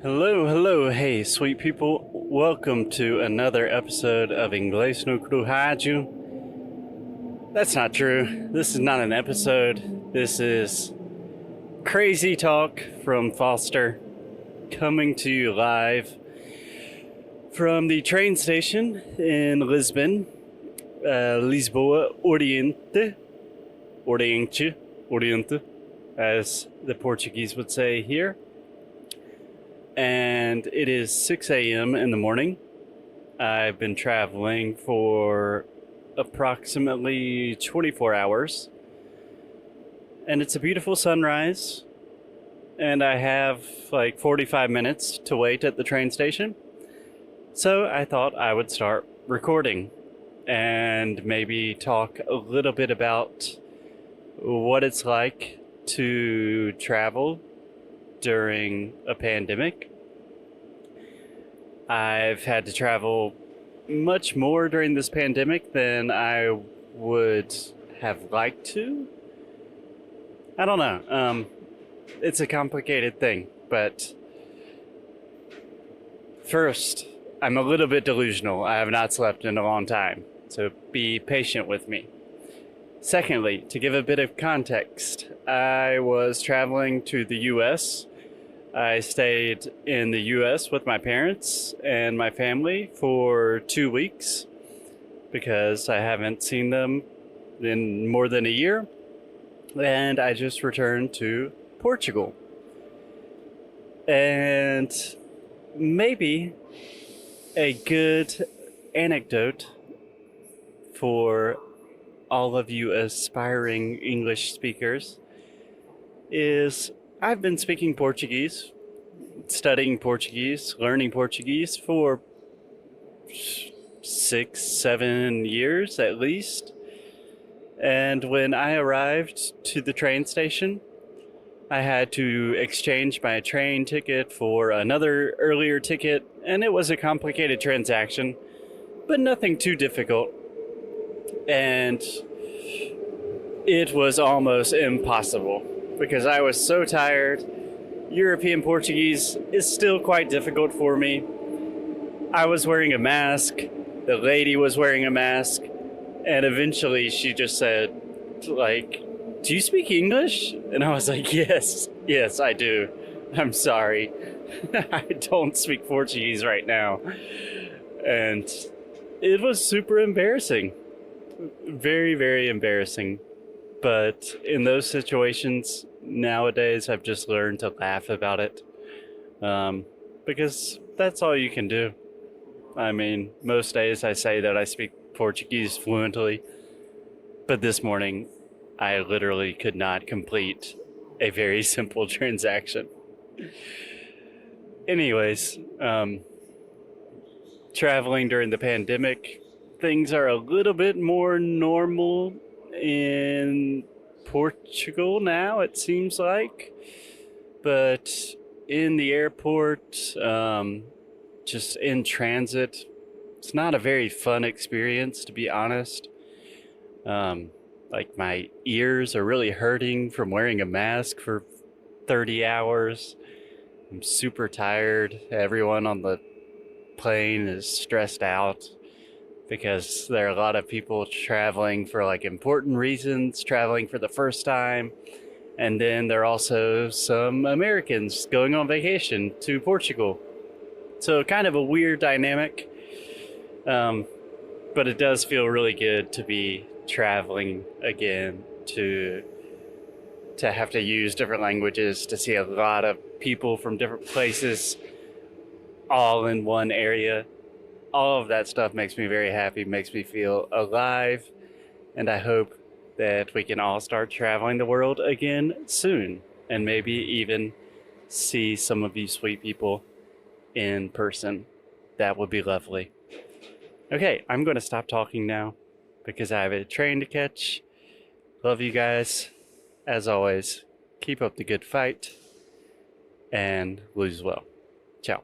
Hello, hey, sweet people. Welcome to another episode of Inglês no Rádio. That's not true. This is not an episode. This is crazy talk from Foster, coming to you live from the train station in Lisbon, Lisboa, Oriente, as the Portuguese would say here. And it is 6 a.m. in the morning. I've been traveling for approximately 24 hours. And it's a beautiful sunrise. And I have like 45 minutes to wait at the train station. So I thought I would start recording and maybe talk a little bit about what it's like to travel during a pandemic. I've had to travel much more during this pandemic than I would have liked to. I don't know. It's a complicated thing, but first, I'm a little bit delusional. I have not slept in a long time, so be patient with me. Secondly, to give a bit of context, I was traveling to the U.S. I stayed in the U.S. with my parents and my family for 2 weeks because I haven't seen them in more than a year, and I just returned to Portugal. And maybe a good anecdote for all of you aspiring English speakers is I've been speaking Portuguese, studying Portuguese, learning Portuguese for 6-7 years at least. And when I arrived to the train station, I had to exchange my train ticket for another earlier ticket, and it was a complicated transaction, but nothing too difficult. And it was almost impossible because I was so tired. European Portuguese is still quite difficult for me. I was wearing a mask, the lady was wearing a mask, and eventually she just said, like, "Do you speak English?" And I was like, yes, I do. I'm sorry. I don't speak Portuguese right now. And it was super embarrassing. Very, very embarrassing. But in those situations, nowadays, I've just learned to laugh about it. Because that's all you can do. I mean, most days I say that I speak Portuguese fluently. But this morning, I literally could not complete a very simple transaction. Anyways, traveling during the pandemic, things are a little bit more normal in Portugal now, it seems like. But in the airport, just in transit, it's not a very fun experience, to be honest. Like, my ears are really hurting from wearing a mask for 30 hours. I'm super tired. Everyone on the plane is stressed out because there are a lot of people traveling for like important reasons, traveling for the first time. And then there are also some Americans going on vacation to Portugal. So kind of a weird dynamic. But it does feel really good to be traveling again, to have to use different languages, to see a lot of people from different places all in one area. All of that stuff makes me very happy, makes me feel alive, and I hope that we can all start traveling the world again soon, and maybe even see some of you sweet people in person. That would be lovely. Okay, I'm going to stop talking now because I have a train to catch. Love you guys. As always, keep up the good fight and lose well. Ciao.